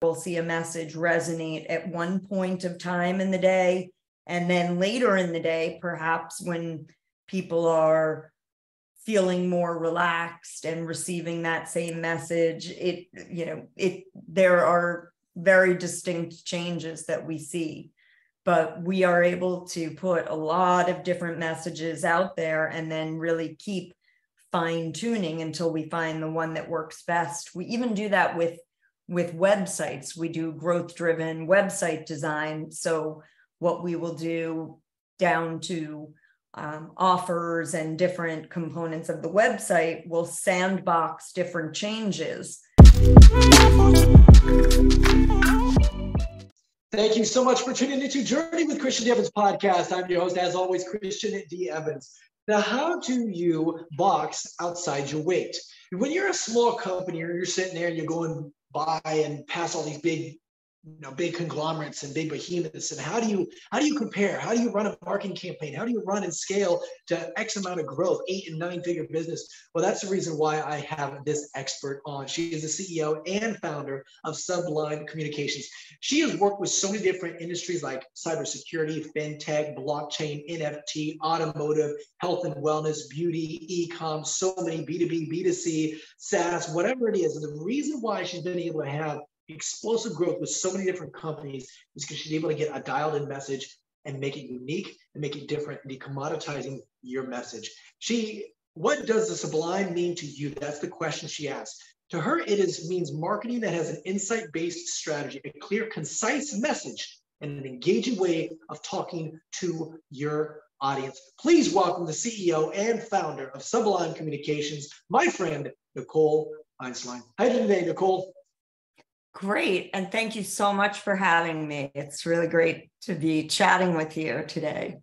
we'll see a message resonate at one point of time in the day, and then later in the day, perhaps when people are feeling more relaxed and receiving that same message, there are very distinct changes that we see. But we are able to put a lot of different messages out there and then really keep fine tuning until we find the one that works best. We even do that with websites. We do growth-driven website design. So what we will do down to offers and different components of the website will sandbox different changes. Thank you so much for tuning into Journey with Christian D. Evans podcast. I'm your host, as always, Christian D. Evans. Now, how do you box outside your weight? When you're a small company or you're sitting there and you're going by and pass all these big conglomerates and big behemoths, and how do you compare? How do you run a marketing campaign? How do you run and scale to X amount of growth, 8 and 9 figure business? Well, that's the reason why I have this expert on. She is the CEO and founder of Sublime Communications. She has worked with so many different industries like cybersecurity, fintech, blockchain, NFT, automotive, health and wellness, beauty, e-com, so many B2B, B2C, SaaS, whatever it is. And the reason why she's been able to have explosive growth with so many different companies is because she's able to get a dialed in message and make it unique and make it different and decommoditizing your message. What does the Sublime mean to you? That's the question she asked. To her, means marketing that has an insight-based strategy, a clear, concise message, and an engaging way of talking to your audience. Please welcome the CEO and founder of Sublime Communications, my friend, Nicole Einstein. How are you doing today, Nicole? Great. And thank you so much for having me. It's really great to be chatting with you today.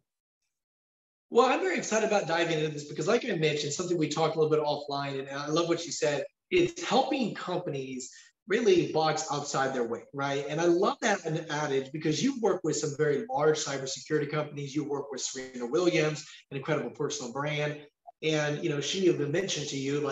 Well, I'm very excited about diving into this because, like I mentioned, something we talked a little bit offline, and I love what you said. It's helping companies really box outside their way, right? And I love that an adage because you work with some very large cybersecurity companies. You work with Serena Williams, an incredible personal brand. And, she even mentioned to you,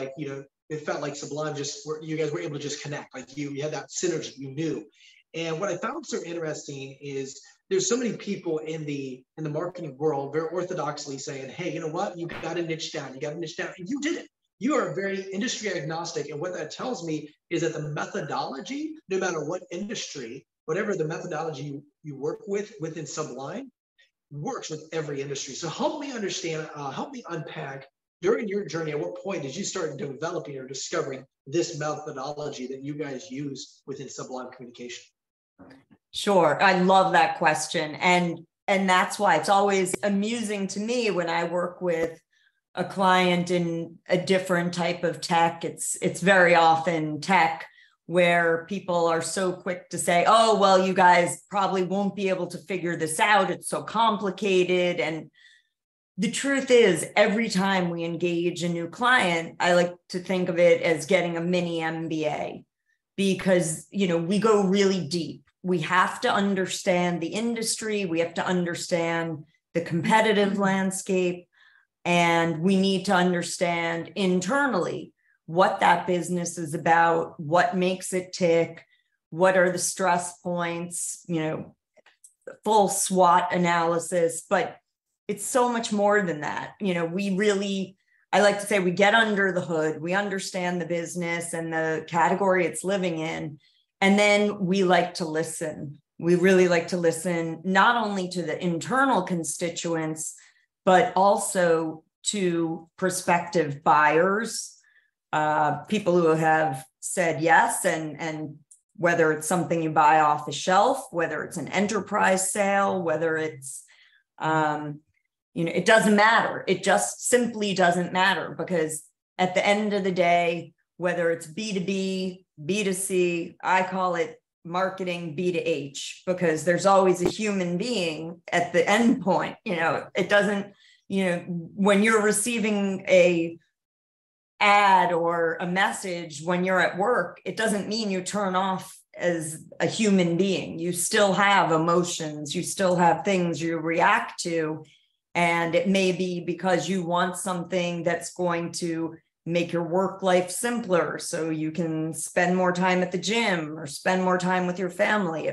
it felt like Sublime you guys were able to just connect. Like you had that synergy, you knew. And what I found so interesting is there's so many people in the marketing world very orthodoxly saying, hey, you know what? You got to niche down. You got to niche down. And you did it. You are very industry agnostic. And what that tells me is that the methodology, no matter what industry, whatever the methodology you work with within Sublime, works with every industry. So help me understand, help me unpack. During your journey, at what point did you start developing or discovering this methodology that you guys use within Sublime Communication? Sure. I love that question. And that's why it's always amusing to me when I work with a client in a different type of tech. It's very often tech where people are so quick to say, oh, well, you guys probably won't be able to figure this out. It's so complicated. And the truth is, every time we engage a new client, I like to think of it as getting a mini MBA because, we go really deep. We have to understand the industry. We have to understand the competitive landscape, and we need to understand internally what that business is about, what makes it tick, what are the stress points, full SWOT analysis. But it's so much more than that. I like to say we get under the hood, we understand the business and the category it's living in, and then we like to listen. We really like to listen not only to the internal constituents, but also to prospective buyers, people who have said yes, and whether it's something you buy off the shelf, whether it's an enterprise sale, whether it's it doesn't matter. It just simply doesn't matter because at the end of the day, whether it's B2B, B2C, I call it marketing B2H because there's always a human being at the end point. It doesn't, when you're receiving a ad or a message when you're at work, it doesn't mean you turn off as a human being. You still have emotions. You still have things you react to. And it may be because you want something that's going to make your work life simpler so you can spend more time at the gym or spend more time with your family.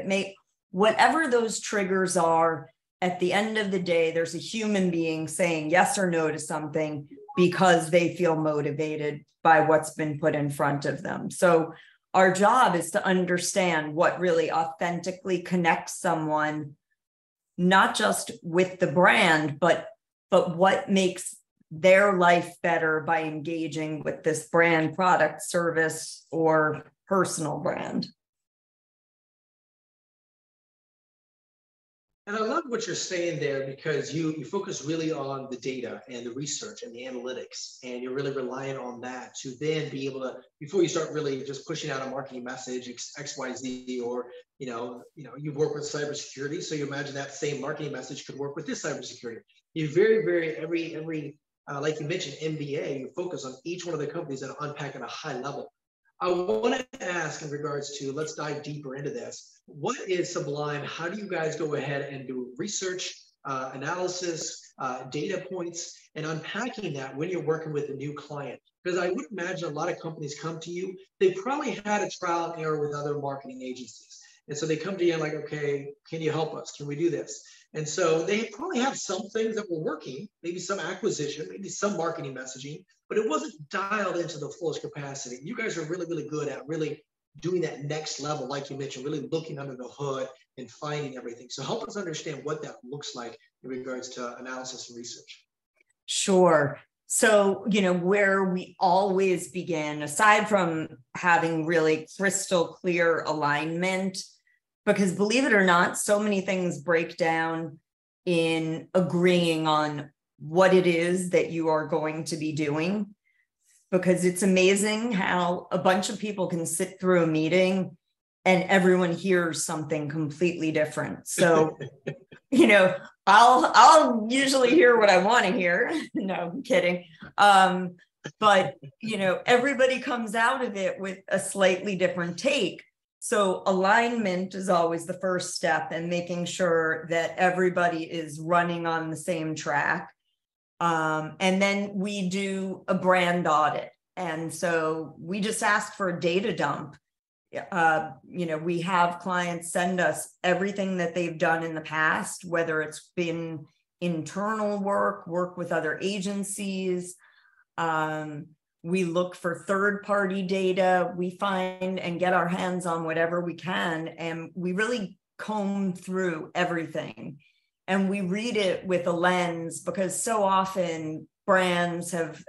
Whatever those triggers are, at the end of the day, there's a human being saying yes or no to something because they feel motivated by what's been put in front of them. So our job is to understand what really authentically connects someone, not just with the brand, but what makes their life better by engaging with this brand, product, service, or personal brand. And I love what you're saying there, because you focus really on the data and the research and the analytics, and you're really relying on that to then be able to, before you start really just pushing out a marketing message, XYZ, or you work with cybersecurity, so you imagine that same marketing message could work with this cybersecurity. You very every like you mentioned, MBA, you focus on each one of the companies and unpack at a high level. I want to ask in regards to, let's dive deeper into this. What is Sublime? How do you guys go ahead and do research, analysis, data points, and unpacking that when you're working with a new client? Because I would imagine a lot of companies come to you, they probably had a trial and error with other marketing agencies. And so they come to you and like, okay, can you help us? Can we do this? And so they probably have some things that were working, maybe some acquisition, maybe some marketing messaging, but it wasn't dialed into the fullest capacity. You guys are really good at really doing that next level, like you mentioned, really looking under the hood and finding everything. So help us understand what that looks like in regards to analysis and research. Sure. So, where we always begin, aside from having really crystal clear alignment, because believe it or not, so many things break down in agreeing on what it is that you are going to be doing. Because it's amazing how a bunch of people can sit through a meeting and everyone hears something completely different. So, I'll usually hear what I want to hear. No, I'm kidding. But, everybody comes out of it with a slightly different take. So alignment is always the first step, and making sure that everybody is running on the same track. And then we do a brand audit. And so we just ask for a data dump. We have clients send us everything that they've done in the past, whether it's been internal work with other agencies. We look for third-party data. We find and get our hands on whatever we can. And we really comb through everything. And we read it with a lens, because so often brands have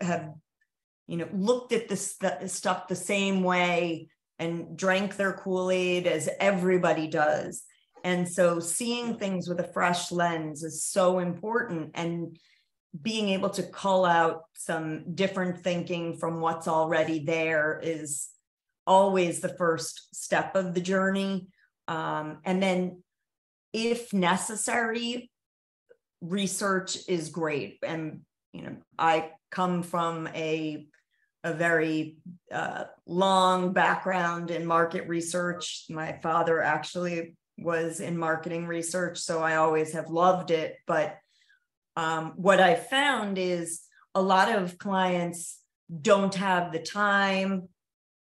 looked at this stuff the same way and drank their Kool-Aid as everybody does. And so seeing things with a fresh lens is so important, and being able to call out some different thinking from what's already there is always the first step of the journey. And then, if necessary, research is great. And, I come from a very long background in market research. My father actually was in marketing research, so I always have loved it. But what I found is a lot of clients don't have the time,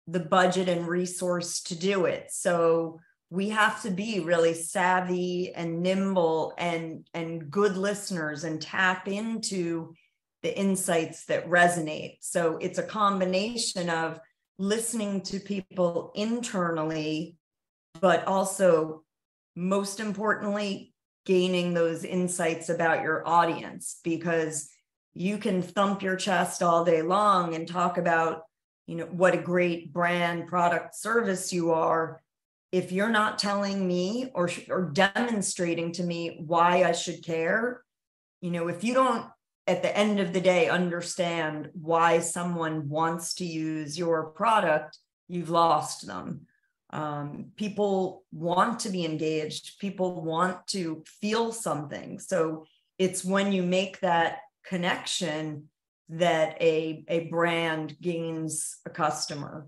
the budget, and resource to do it. So we have to be really savvy and nimble and good listeners and tap into the insights that resonate. So it's a combination of listening to people internally, but also, most importantly, gaining those insights about your audience, because you can thump your chest all day long and talk about, what a great brand, product, service you are. If you're not telling me or demonstrating to me why I should care, if you don't, at the end of the day, understand why someone wants to use your product, you've lost them. People want to be engaged. People want to feel something. So it's when you make that connection that a brand gains a customer,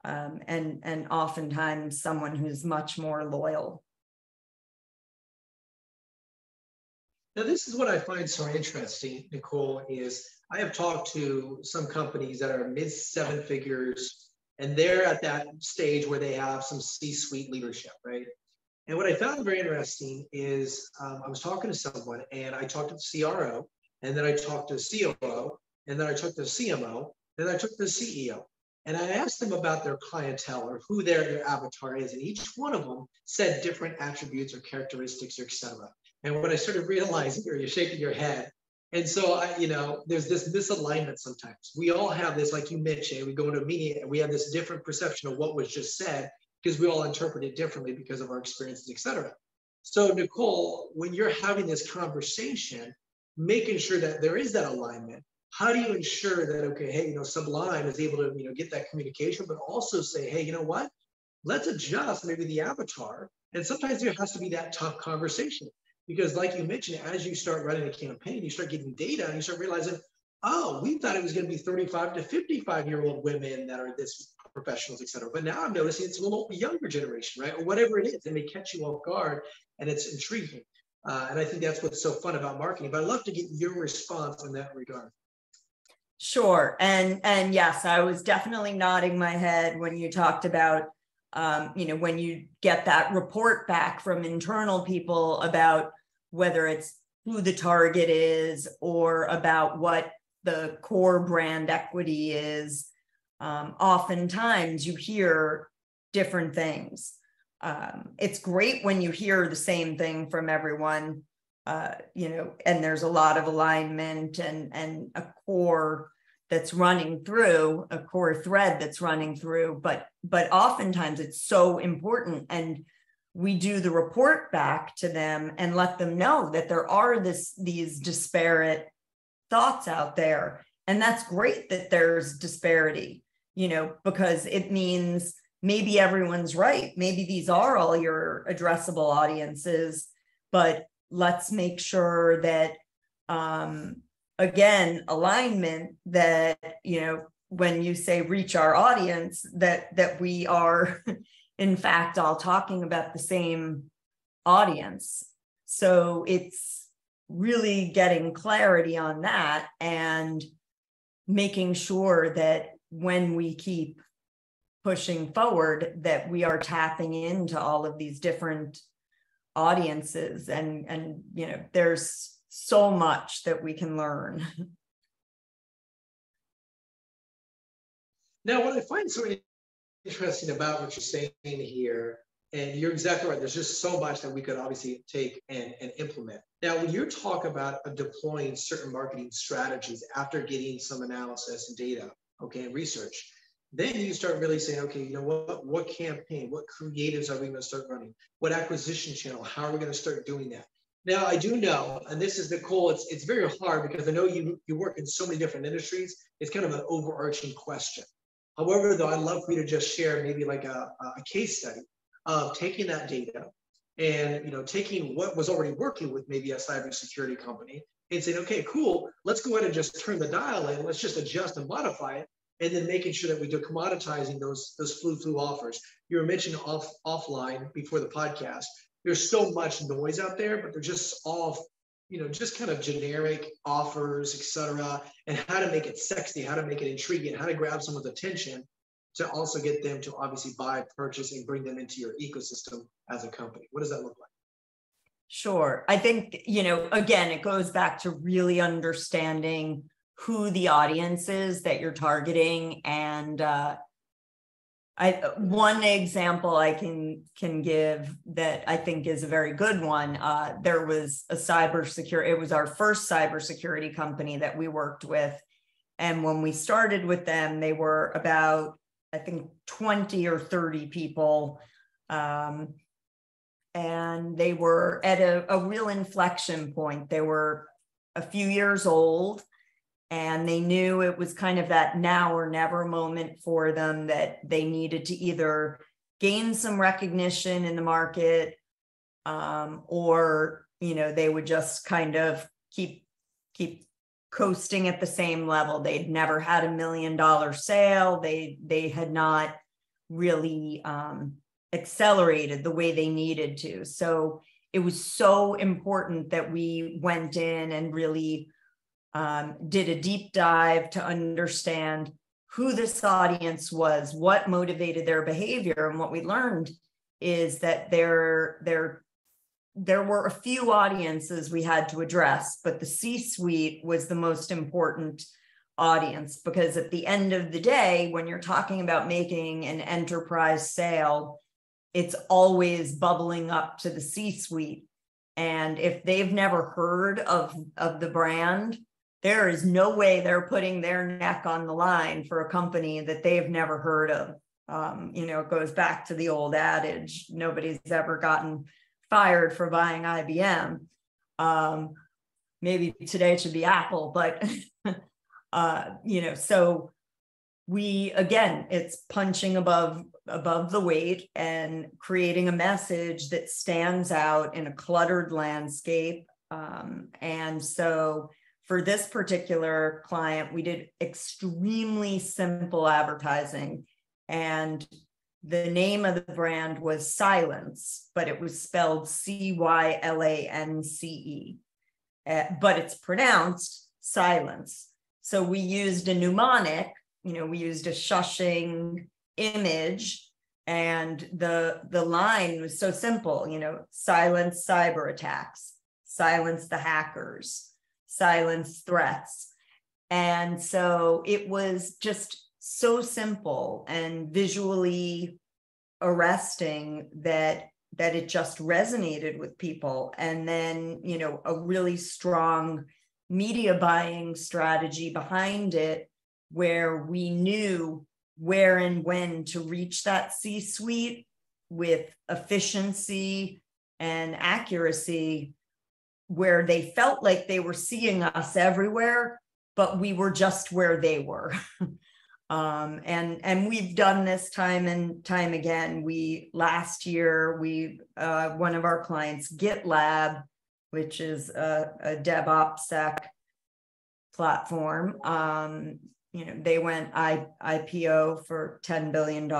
and oftentimes someone who's much more loyal. Now, this is what I find so interesting, Nicole, is I have talked to some companies that are mid seven figures, and they're at that stage where they have some C-suite leadership, right? And what I found very interesting is I was talking to someone, and I talked to the CRO, and then I talked to the COO, and then I talked to the CMO, then I talked to the CEO. And I asked them about their clientele or who their avatar is, and each one of them said different attributes or characteristics, or et cetera. And when I started realizing, or you're shaking your head, and so there's this misalignment sometimes. We all have this, like you mentioned, we go into a meeting and we have this different perception of what was just said because we all interpret it differently because of our experiences, et cetera. So Nicole, when you're having this conversation, making sure that there is that alignment, how do you ensure that, okay, hey, Sublime is able to, get that communication, but also say, hey, you know what? Let's adjust maybe the avatar. And sometimes there has to be that tough conversation. Because like you mentioned, as you start running a campaign, you start getting data and you start realizing, oh, we thought it was going to be 35 to 55-year-old women that are this professionals, et cetera. But now I'm noticing it's a little younger generation, right? Or whatever it is. It may catch you off guard and it's intriguing. And I think that's what's so fun about marketing. But I'd love to get your response in that regard. Sure. And yes, I was definitely nodding my head when you talked about, when you get that report back from internal people about whether it's who the target is or about what the core brand equity is. Oftentimes you hear different things. It's great when you hear the same thing from everyone, and there's a lot of alignment and a core that's running through, a core thread that's running through, but oftentimes it's so important. And we do the report back to them and let them know that there are these disparate thoughts out there. And that's great that there's disparity, because it means maybe everyone's right. Maybe these are all your addressable audiences, but let's make sure that, again, alignment, that, when you say reach our audience, that we are in fact all talking about the same audience. So it's really getting clarity on that and making sure that when we keep pushing forward, that we are tapping into all of these different audiences, and there's so much that we can learn. Now, what I find so interesting about what you're saying here, and you're exactly right, there's just so much that we could obviously take and implement. Now, when you talk about deploying certain marketing strategies after getting some analysis and data, and research, then you start really saying, okay, what campaign, what creatives are we going to start running? What acquisition channel? How are we going to start doing that? Now, I do know, and this is Nicole, it's very hard because I know you work in so many different industries. It's kind of an overarching question. However, though, I'd love for you to just share maybe like a case study of taking that data and taking what was already working with maybe a cybersecurity company and saying, okay, cool, let's go ahead and just turn the dial in, let's just adjust and modify it, and then making sure that we do commoditizing those flu offers. You were mentioning offline before the podcast. There's so much noise out there, but they're just all, just kind of generic offers, et cetera, and how to make it sexy, how to make it intriguing, how to grab someone's attention to also get them to obviously buy, purchase, and bring them into your ecosystem as a company. What does that look like? Sure. I think, again, it goes back to really understanding who the audience is that you're targeting. And one example I can give that I think is a very good one. There was it was our first cybersecurity company that we worked with. And when we started with them, they were about, I think, 20 or 30 people. And they were at a real inflection point. They were a few years old, and they knew it was kind of that now or never moment for them, that they needed to either gain some recognition in the market, or, they would just kind of keep coasting at the same level. They'd never had $1 million sale. They had not really accelerated the way they needed to. So it was so important that we went in and really did a deep dive to understand who this audience was, what motivated their behavior. And what we learned is that there were a few audiences we had to address, but the C-suite was the most important audience, because at the end of the day, when you're talking about making an enterprise sale, it's always bubbling up to the C-suite. And if they've never heard of the brand, there is no way they're putting their neck on the line for a company that they've never heard of. It goes back to the old adage, nobody's ever gotten fired for buying IBM. Maybe today it should be Apple, but so it's punching above the weight and creating a message that stands out in a cluttered landscape. And so for this particular client, we did extremely simple advertising, and the name of the brand was Silence, but it was spelled Cylance, but it's pronounced Silence. So we used a mnemonic, we used a shushing image, and the line was so simple, silence cyber attacks, silence the hackers, silence threats. And so it was just so simple and visually arresting that it just resonated with people. And then, a really strong media buying strategy behind it, where we knew where and when to reach that C-suite with efficiency and accuracy, where they felt like they were seeing us everywhere, but we were just where they were. And we've done this time and time again. Last year, one of our clients, GitLab, which is a DevOpsSec platform, they went IPO for $10 billion,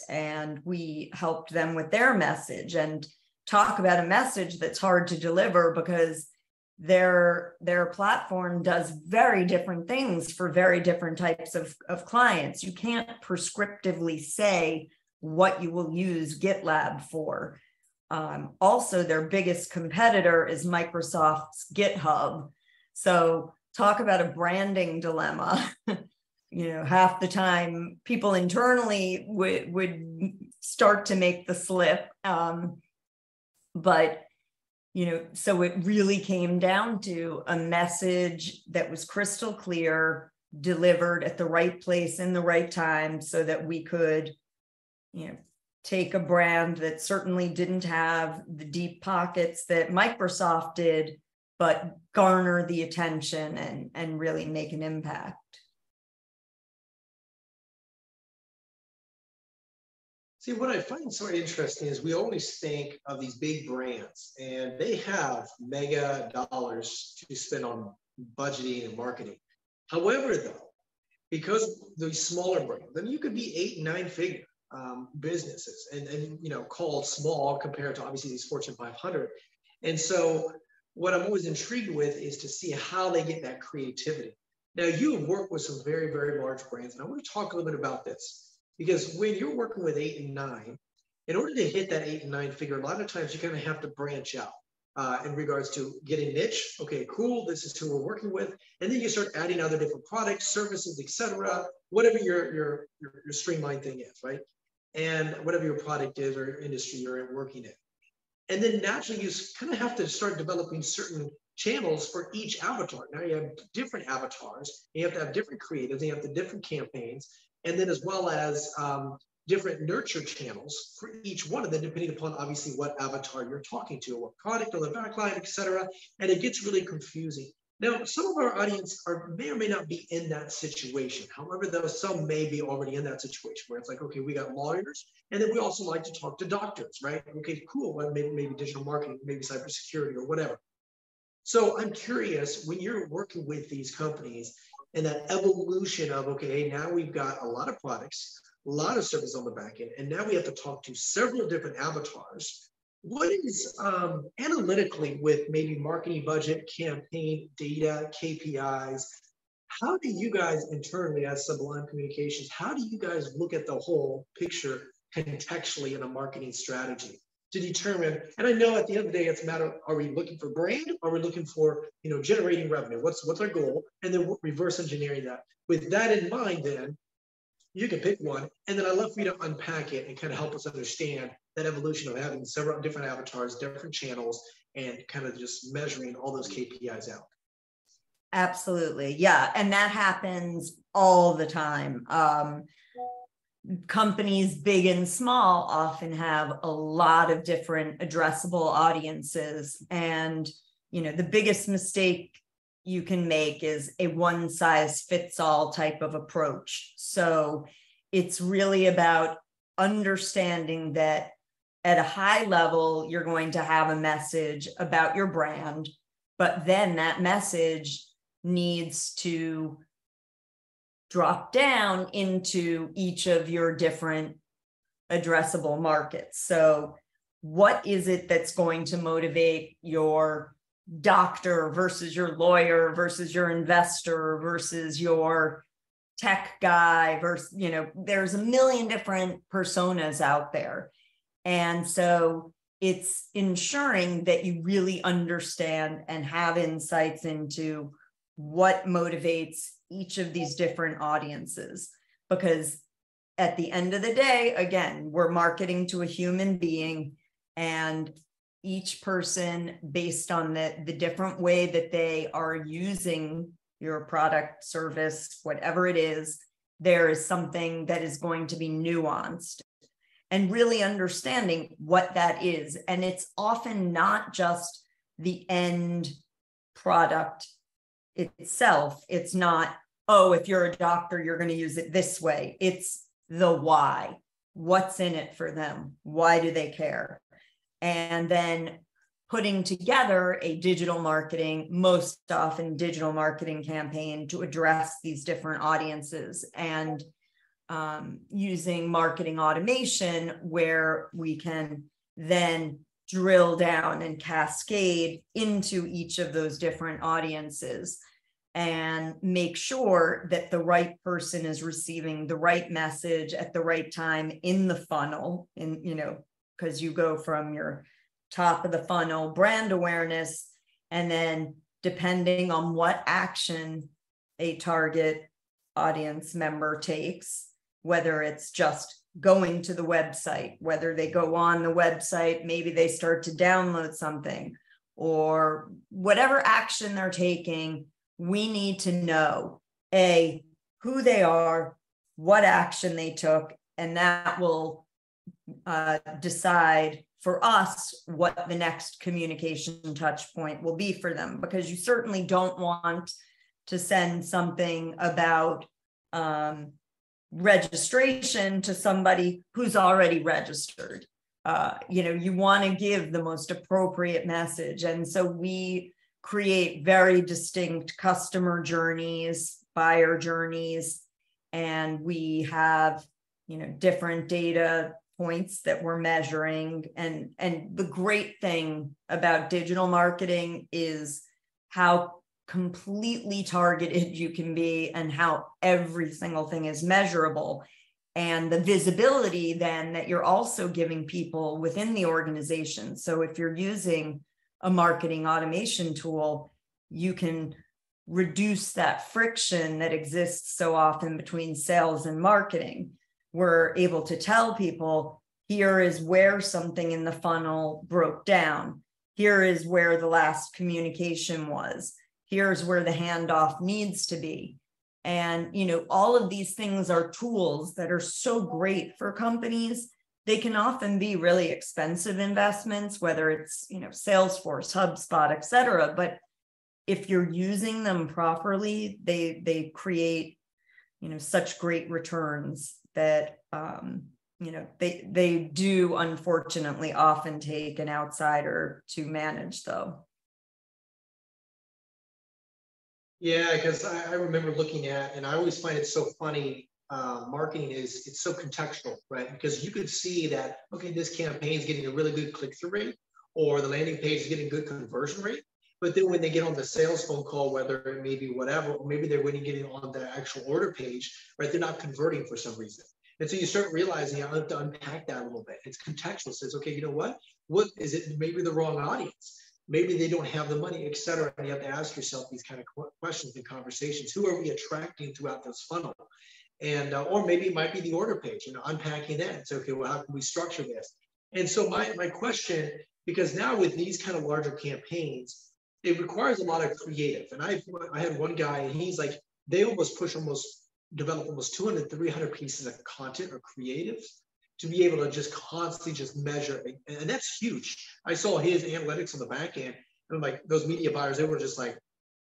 and we helped them with their message. And talk about a message that's hard to deliver, because their platform does very different things for very different types of clients. You can't prescriptively say what you will use GitLab for. Also, their biggest competitor is Microsoft's GitHub. So talk about a branding dilemma. Half the time people internally would start to make the slip. But so it really came down to a message that was crystal clear, delivered at the right place in the right time, so that we could, take a brand that certainly didn't have the deep pockets that Microsoft did, but garner the attention and really make an impact. See, what I find so interesting is we always think of these big brands, and they have mega dollars to spend on budgeting and marketing. However, though, because these smaller brands, then you could be 8 and 9 figure businesses, and called small compared to obviously these Fortune 500. And so what I'm always intrigued with is to see how they get that creativity. Now, you have worked with some very, very large brands, and I want to talk a little bit about this. Because when you're working with 8 and 9, in order to hit that 8 and 9 figure, a lot of times you kind of have to branch out in regards to getting niche. Okay, cool. This is who we're working with. And then you start adding other different products, services, etc., whatever your streamline thing is, right? And whatever your product is or your industry you're working in. And then naturally, you kind of have to start developing certain channels for each avatar. Now you have different avatars. You have to have different creatives. You have the different campaigns. And then as well as different nurture channels for each one of them, depending upon obviously what avatar you're talking to, what product or the backline, etc. And it gets really confusing. Now, some of our audience may or may not be in that situation. However, though, some may be already in that situation where it's like, okay, we got lawyers, and then we also like to talk to doctors, right? Okay, cool. Well, maybe digital marketing, maybe cybersecurity or whatever. So I'm curious, when you're working with these companies, and that evolution of, okay, now we've got a lot of products, a lot of service on the back end, and now we have to talk to several different avatars. what is analytically with maybe marketing budget, campaign data, KPIs? How do you guys internally as Sublime Communications, how do you guys look at the whole picture contextually in a marketing strategy to determine, and I know at the end of the day, it's a matter of, are we looking for brand or are we looking for, generating revenue? What's our goal? And then reverse engineering that. With that in mind, then you can pick one. And then I'd love for you to unpack it and kind of help us understand that evolution of having several different avatars, different channels, and kind of just measuring all those KPIs out. Absolutely. Yeah. And that happens all the time. Companies big and small often have a lot of different addressable audiences. And, the biggest mistake you can make is a one size fits all type of approach. So it's really about understanding that at a high level, you're going to have a message about your brand, but then that message needs to drop down into each of your different addressable markets. So what is it that's going to motivate your doctor versus your lawyer versus your investor versus your tech guy versus, there's a million different personas out there. And so it's ensuring that you really understand and have insights into what motivates each of these different audiences. Because at the end of the day, again, we're marketing to a human being, and each person, based on the different way that they are using your product, service, whatever it is, there is something that is going to be nuanced, and really understanding what that is. And it's often not just the end product itself. It's not, oh, if you're a doctor, you're going to use it this way. It's the why. What's in it for them? Why do they care? And then putting together a digital marketing, most often digital marketing campaign to address these different audiences, and using marketing automation where we can then drill down and cascade into each of those different audiences and make sure that the right person is receiving the right message at the right time in the funnel. And, because you go from your top of the funnel brand awareness, and then depending on what action a target audience member takes, whether it's just going to the website, whether they go on the website, maybe they start to download something, or whatever action they're taking, we need to know, A, who they are, what action they took, and that will decide for us what the next communication touch point will be for them. Because you certainly don't want to send something about registration to somebody who's already registered. You want to give the most appropriate message. And so we create very distinct customer journeys, buyer journeys, and we have, different data points that we're measuring. And the great thing about digital marketing is how completely targeted you can be and how every single thing is measurable, and the visibility then that you're also giving people within the organization. So if you're using a marketing automation tool, you can reduce that friction that exists so often between sales and marketing. We're able to tell people, here is where something in the funnel broke down. Here is where the last communication was. Here's where the handoff needs to be. And, all of these things are tools that are so great for companies. They can often be really expensive investments, whether it's, Salesforce, HubSpot, et cetera. But if you're using them properly, they create, such great returns that, they do unfortunately often take an outsider to manage, though. Yeah, because I remember looking at, and I always find it so funny, marketing is it's so contextual, right? Because you could see that, okay, this campaign is getting a really good click-through rate, or the landing page is getting good conversion rate. But then when they get on the sales phone call, whether it may be whatever, or maybe they're when getting on the actual order page, right? They're not converting for some reason. And so you start realizing, I have to unpack that a little bit. It's contextual. It says, okay, you know what? What is it? Maybe the wrong audience. Maybe they don't have the money, et cetera. And you have to ask yourself these kind of questions and conversations. Who are we attracting throughout this funnel? And or maybe it might be the order page, unpacking that. It's okay, well, how can we structure this? And so my question, because now with these kind of larger campaigns, it requires a lot of creative. And I had one guy, and he's like, they develop almost 200, 300 pieces of content or creatives to be able to just constantly just measure. And that's huge. I saw his analytics on the back end, and like those media buyers, they were just like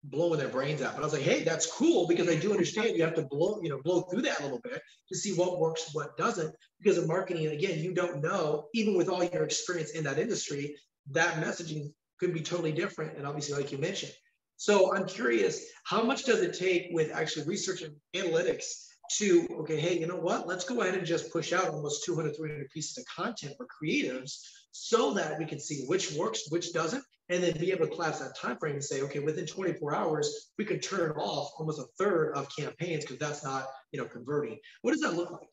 blowing their brains out. But I was like, hey, that's cool, because I do understand you have to blow through that a little bit to see what works, what doesn't. Because in marketing, again, you don't know, even with all your experience in that industry, that messaging could be totally different. And obviously, like you mentioned. So I'm curious, how much does it take with actually research and analytics to, okay, hey, you know what? Let's go ahead and just push out almost 200, 300 pieces of content for creatives so that we can see which works, which doesn't, and then be able to collapse that time frame and say, okay, within 24 hours, we could turn off almost a third of campaigns because that's not, converting. What does that look like?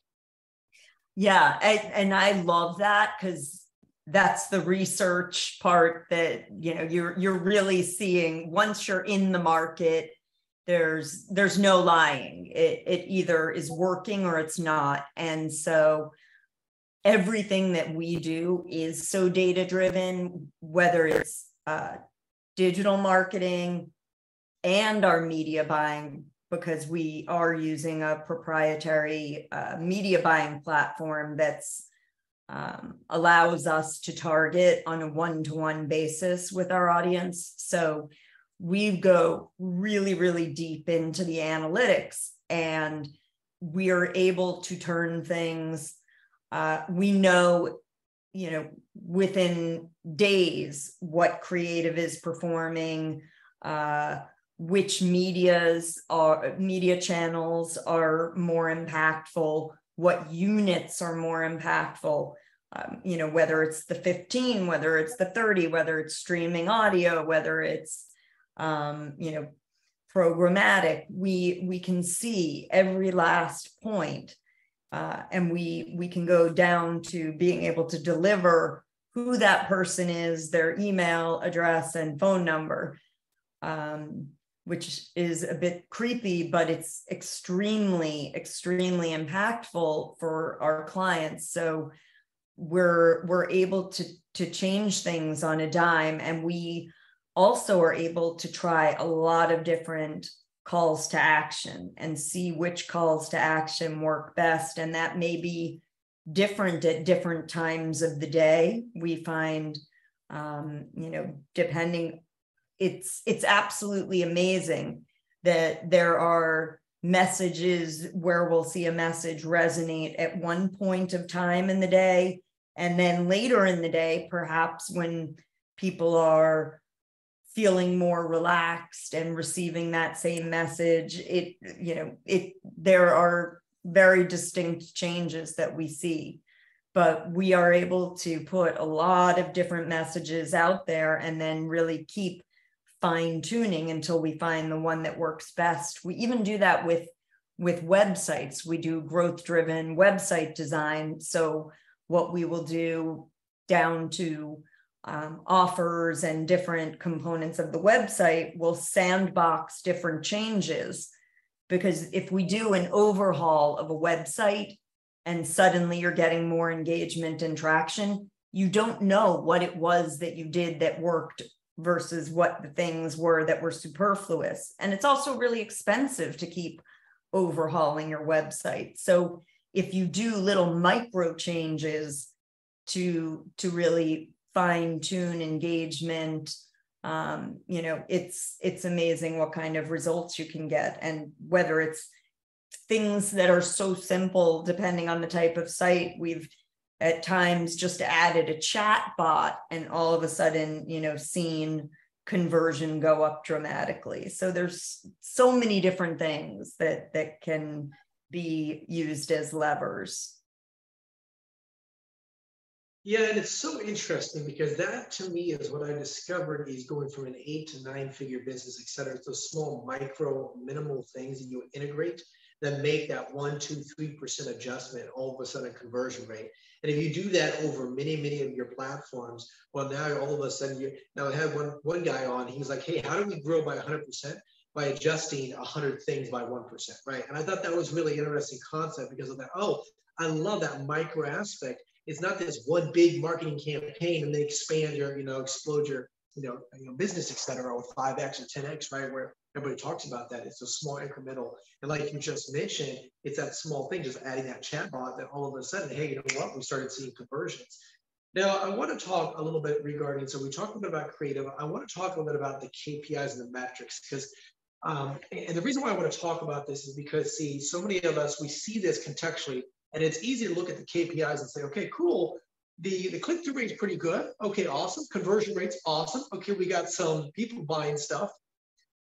Yeah, and I love that, because that's the research part that you're really seeing. Once you're in the market, there's no lying. It either is working or it's not. And so everything that we do is so data driven, whether it's digital marketing and our media buying, because we are using a proprietary media buying platform that's allows us to target on a one-to-one basis with our audience. So we go really, really deep into the analytics, and we are able to turn things. We know, within days what creative is performing, which media channels are more impactful, what units are more impactful, whether it's the 15, whether it's the 30, whether it's streaming audio, whether it's, programmatic, we can see every last point, and we can go down to being able to deliver who that person is, their email address and phone number, which is a bit creepy, but it's extremely, extremely impactful for our clients. So we're able to change things on a dime, and we also are able to try a lot of different calls to action and see which calls to action work best. And that may be different at different times of the day. We find, depending, it's absolutely amazing that there are messages where we'll see a message resonate at one point of time in the day, and then later in the day, perhaps when people are feeling more relaxed and receiving that same message, there are very distinct changes that we see. But we are able to put a lot of different messages out there and then really keep fine tuning until we find the one that works best. We even do that with websites. We do growth driven website design. So what we will do down to offers and different components of the website, will sandbox different changes. Because if we do an overhaul of a website and suddenly you're getting more engagement and traction, you don't know what it was that you did that worked versus what the things were that were superfluous. And it's also really expensive to keep overhauling your website. So if you do little micro changes to really fine tune engagement, it's amazing what kind of results you can get. And whether it's things that are so simple, depending on the type of site, we've at times just added a chat bot and all of a sudden, seen conversion go up dramatically. So there's so many different things that can be used as levers. Yeah, and it's so interesting because that to me is what I discovered is going from an 8 to 9 figure business, et cetera. It's those small, micro, minimal things that you integrate that make that 1, 2, 3% adjustment all of a sudden conversion rate. And if you do that over many, many of your platforms, well, now all of a sudden now I had one guy on, he was like, hey, how do we grow by 100%? By adjusting 100 things by 1%, right? And I thought that was really interesting concept because of that. Oh, I love that micro aspect. It's not this one big marketing campaign and then expand your, explode your, business, et cetera, with 5X or 10X, right? Where everybody talks about that. It's a small incremental. And like you just mentioned, it's that small thing, just adding that chatbot that all of a sudden, hey, you know what? We started seeing conversions. Now, I want to talk a little bit regarding, so we talked a little bit about creative. I want to talk a little bit about the KPIs and the metrics because, and the reason why I want to talk about this is because, see, so many of us, we see this contextually. And it's easy to look at the KPIs and say, okay, cool. The click-through rate is pretty good. Okay, awesome. Conversion rate's awesome. Okay, we got some people buying stuff.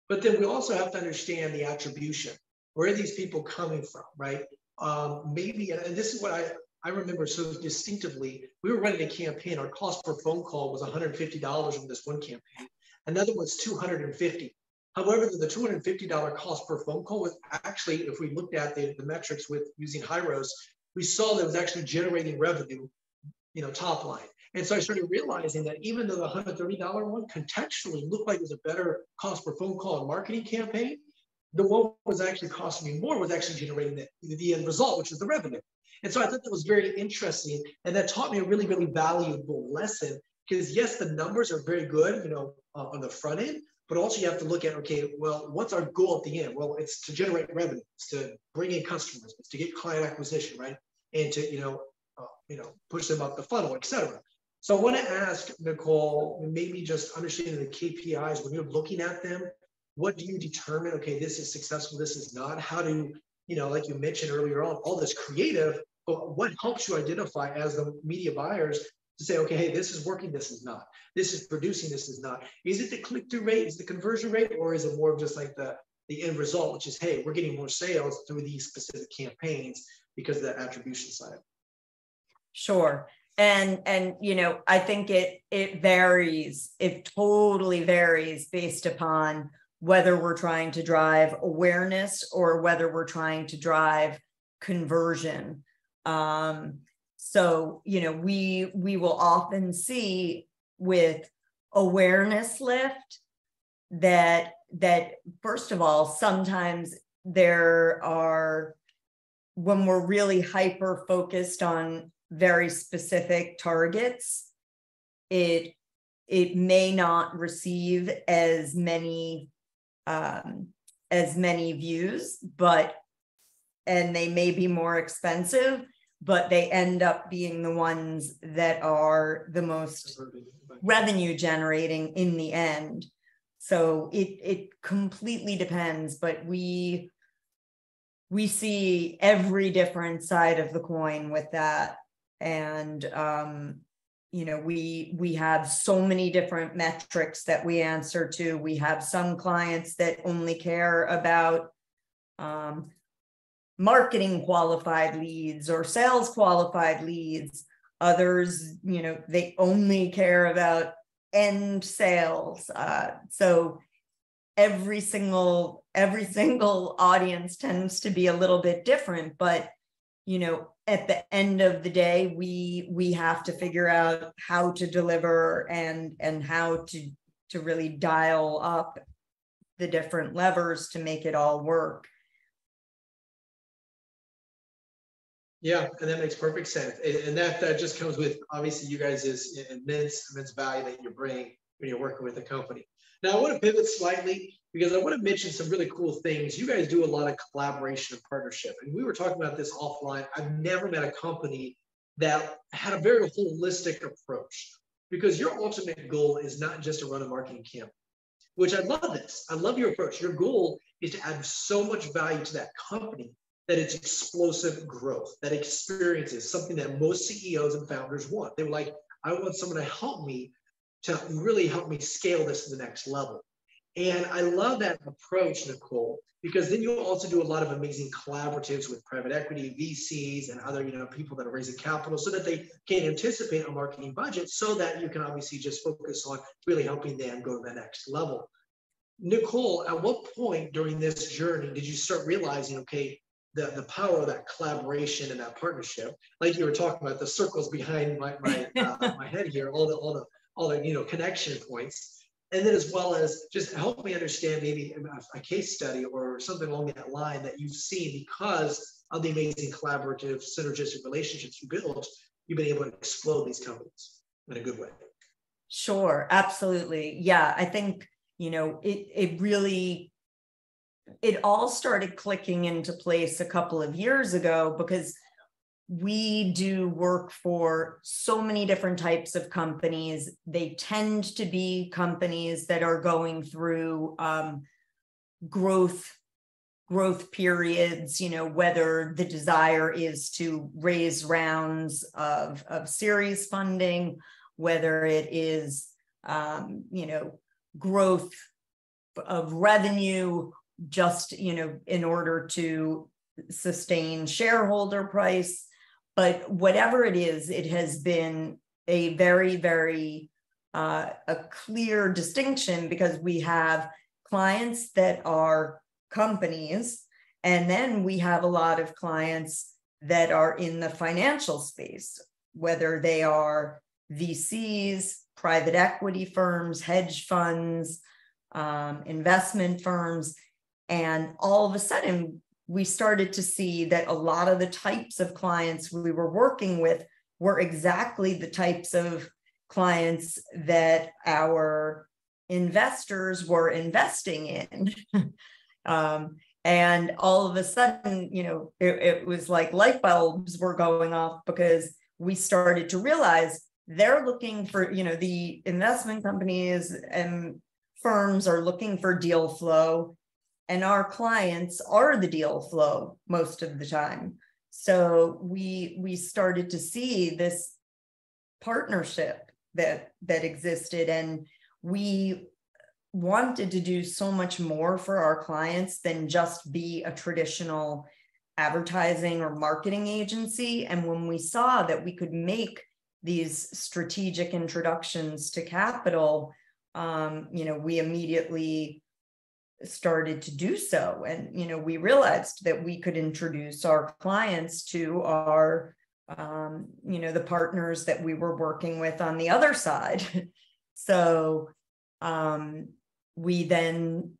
But then we also have to understand the attribution. Where are these people coming from, right? Maybe, and this is what I remember so distinctively. We were running a campaign. Our cost per phone call was $150 on this one campaign. Another was $250. However, the $250 cost per phone call was actually, if we looked at the metrics with using Hyros, we saw that it was actually generating revenue, top line. And so I started realizing that even though the $130 one contextually looked like it was a better cost per phone call and marketing campaign, the one was actually costing me more was actually generating the end result, which is the revenue. And so I thought that was very interesting. And that taught me a really, really valuable lesson because yes, the numbers are very good, on the front end, but also you have to look at, okay, well, what's our goal at the end? Well, it's to generate revenue, it's to bring in customers, it's to get client acquisition, right? And to, push them up the funnel, et cetera. So I want to ask Nicole, maybe just understanding the KPIs, when you're looking at them, what do you determine? Okay, this is successful, this is not. How do you, like you mentioned earlier on, all this creative, but what helps you identify as the media buyers to say, okay, hey, this is working, this is not. This is producing, this is not. Is it the click-through rate, is it the conversion rate, or is it more of just like the end result, which is, hey, we're getting more sales through these specific campaigns because of that attribution side? Sure. And I think it varies. It totally varies based upon whether we're trying to drive awareness or whether we're trying to drive conversion. So, we will often see with awareness lift that first of all, sometimes there are, when we're really hyper focused on very specific targets, it may not receive as many views, and they may be more expensive, but they end up being the ones that are the most revenue generating in the end. So it completely depends, but we see every different side of the coin with that. And, we have so many different metrics that we answer to. We have some clients that only care about marketing qualified leads or sales qualified leads. Others, they only care about end sales. So every single audience tends to be a little bit different, but at the end of the day, we have to figure out how to deliver and how to really dial up the different levers to make it all work. Yeah, and that makes perfect sense. And that just comes with, obviously, you guys' immense value that you bring when you're working with a company. Now, I want to pivot slightly because I want to mention some really cool things. You guys do a lot of collaboration and partnership. And we were talking about this offline. I've never met a company that had a very holistic approach because your ultimate goal is not just to run a marketing campaign, which I love this. I love your approach. Your goal is to add so much value to that company that it's explosive growth, that experience is something that most CEOs and founders want. They were like, I want someone to really help me scale this to the next level. And I love that approach, Nicole, because then you also do a lot of amazing collaboratives with private equity, VCs, and other, people that are raising capital so that they can anticipate a marketing budget so that you can obviously just focus on really helping them go to the next level. Nicole, at what point during this journey did you start realizing, okay, the power of that collaboration and that partnership, like you were talking about the circles behind my head here, all the connection points. And then as well as just help me understand maybe a case study or something along that line that you've seen because of the amazing collaborative, synergistic relationships you built, you've been able to explode these companies in a good way. Sure, absolutely. Yeah, I think, it all started clicking into place a couple of years ago because we do work for so many different types of companies. They tend to be companies that are going through growth periods, whether the desire is to raise rounds of series funding, whether it is, growth of revenue, just, in order to sustain shareholder price. But whatever it is, it has been a very, very a clear distinction because we have clients that are companies, and then we have a lot of clients that are in the financial space, whether they are VCs, private equity firms, hedge funds, investment firms. And all of a sudden, we started to see that a lot of the types of clients we were working with were exactly the types of clients that our investors were investing in. And all of a sudden, it was like light bulbs were going off because we started to realize they're looking for, the investment companies and firms are looking for deal flow. And our clients are the deal flow most of the time. So we started to see this partnership that existed, and we wanted to do so much more for our clients than just be a traditional advertising or marketing agency. And when we saw that we could make these strategic introductions to capital, we immediately started to do so. And, we realized that we could introduce our clients to our, the partners that we were working with on the other side. So we then,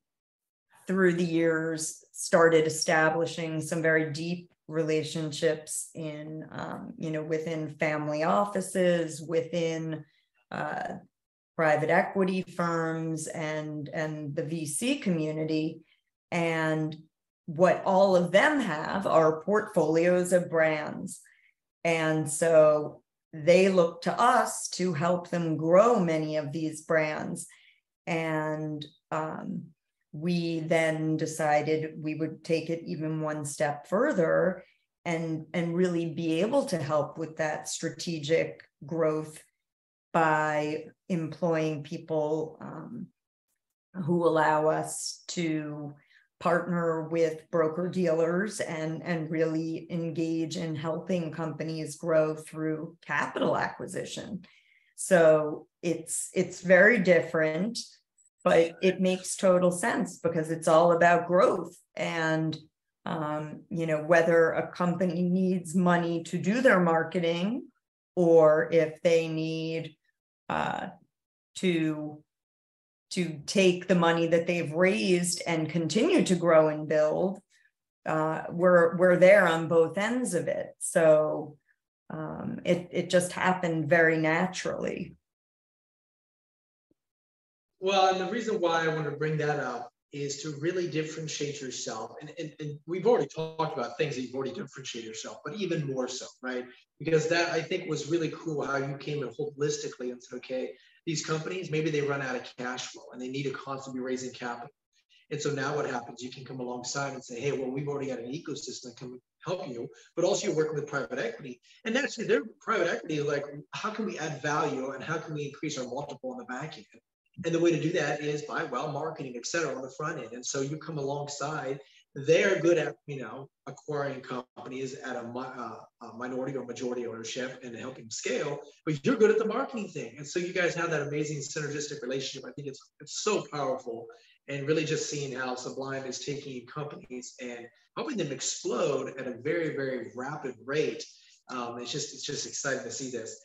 through the years, started establishing some very deep relationships in, within family offices, within private equity firms and the VC community. And what all of them have are portfolios of brands. And so they look to us to help them grow many of these brands. And we then decided we would take it even one step further and really be able to help with that strategic growth by employing people who allow us to partner with broker dealers and really engage in helping companies grow through capital acquisition. So it's very different, but it makes total sense because it's all about growth. And whether a company needs money to do their marketing, or if they need to take the money that they've raised and continue to grow and build, we're there on both ends of it. So it just happened very naturally. Well, and the reason why I want to bring that up is to really differentiate yourself. And we've already talked about things that you've already differentiated yourself, but even more so, right? Because that, I think, was really cool how you came in holistically and said, okay, these companies, maybe they run out of cash flow and they need to constantly be raising capital. And so now what happens? You can come alongside and say, hey, well, we've already got an ecosystem that can help you, but also you're working with private equity. And actually, their private equity is like, how can we add value and how can we increase our multiple on the back end? And the way to do that is by, well, marketing, et cetera, on the front end. And so you come alongside. They're good at, acquiring companies at a minority or majority ownership and helping scale, but you're good at the marketing thing. And so you guys have that amazing synergistic relationship. I think it's so powerful, and really just seeing how Sublime is taking companies and helping them explode at a very, very rapid rate. It's just exciting to see this.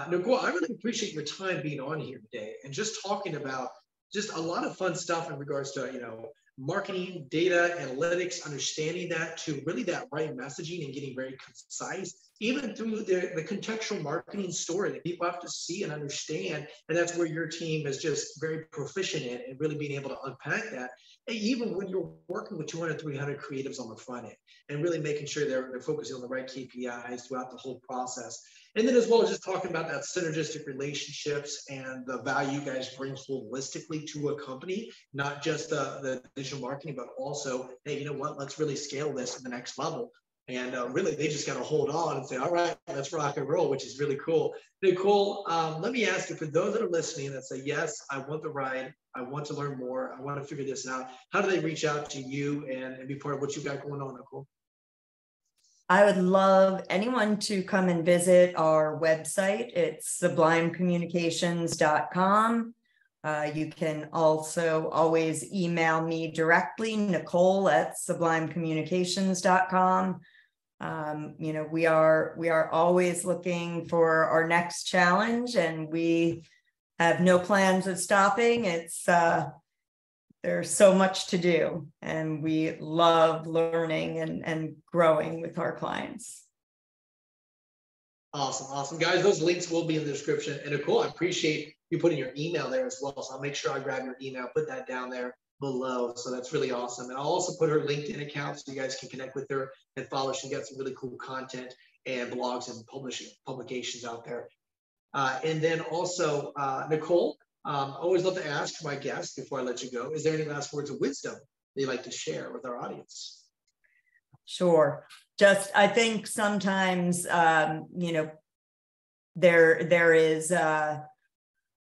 Nicole, I really appreciate your time being on here today and just talking about just a lot of fun stuff in regards to, marketing, data, analytics, understanding that to really that right messaging and getting very concise, even through the contextual marketing story that people have to see and understand. And that's where your team is just very proficient in, and really being able to unpack that. And even when you're working with 200, 300 creatives on the front end and really making sure they're focusing on the right KPIs throughout the whole process. And then as well as just talking about that synergistic relationships and the value you guys bring holistically to a company, not just the digital marketing, but also, hey, you know what, let's really scale this to the next level. And really, they just got to hold on and say, all right, let's rock and roll, which is really cool. Nicole, let me ask you, for those that are listening that say, yes, I want the ride, I want to learn more, I want to figure this out, how do they reach out to you and be part of what you got going on, Nicole? I would love anyone to come and visit our website. It's sublimecommunications.com. You can also always email me directly, Nicole@sublimecommunications.com. We are always looking for our next challenge, and we have no plans of stopping. There's so much to do, and we love learning and growing with our clients. Awesome. Guys, those links will be in the description. And Nicole, I appreciate you putting your email there as well. So I'll make sure I grab your email, put that down there below. So that's really awesome. And I'll also put her LinkedIn account so you guys can connect with her and follow. She's got some really cool content and blogs and publications out there. And then also, Nicole, always love to ask my guests before I let you go, is there any last words of wisdom you'd like to share with our audience? Sure. I think sometimes, there is a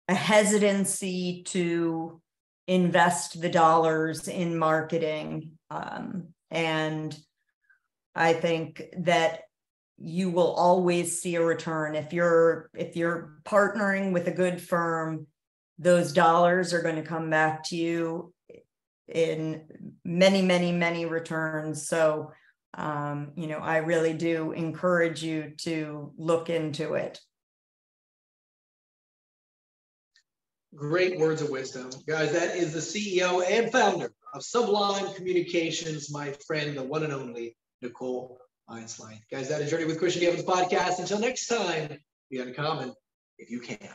hesitancy to invest the dollars in marketing. And I think that you will always see a return. If you're partnering with a good firm, those dollars are going to come back to you in many, many, many returns. So, I really do encourage you to look into it. Great words of wisdom. Guys, that is the CEO and founder of Sublime Communications, my friend, the one and only Nicole Einslein. Guys, that is Journey with Christian D. Evans podcast. Until next time, be uncommon if you can.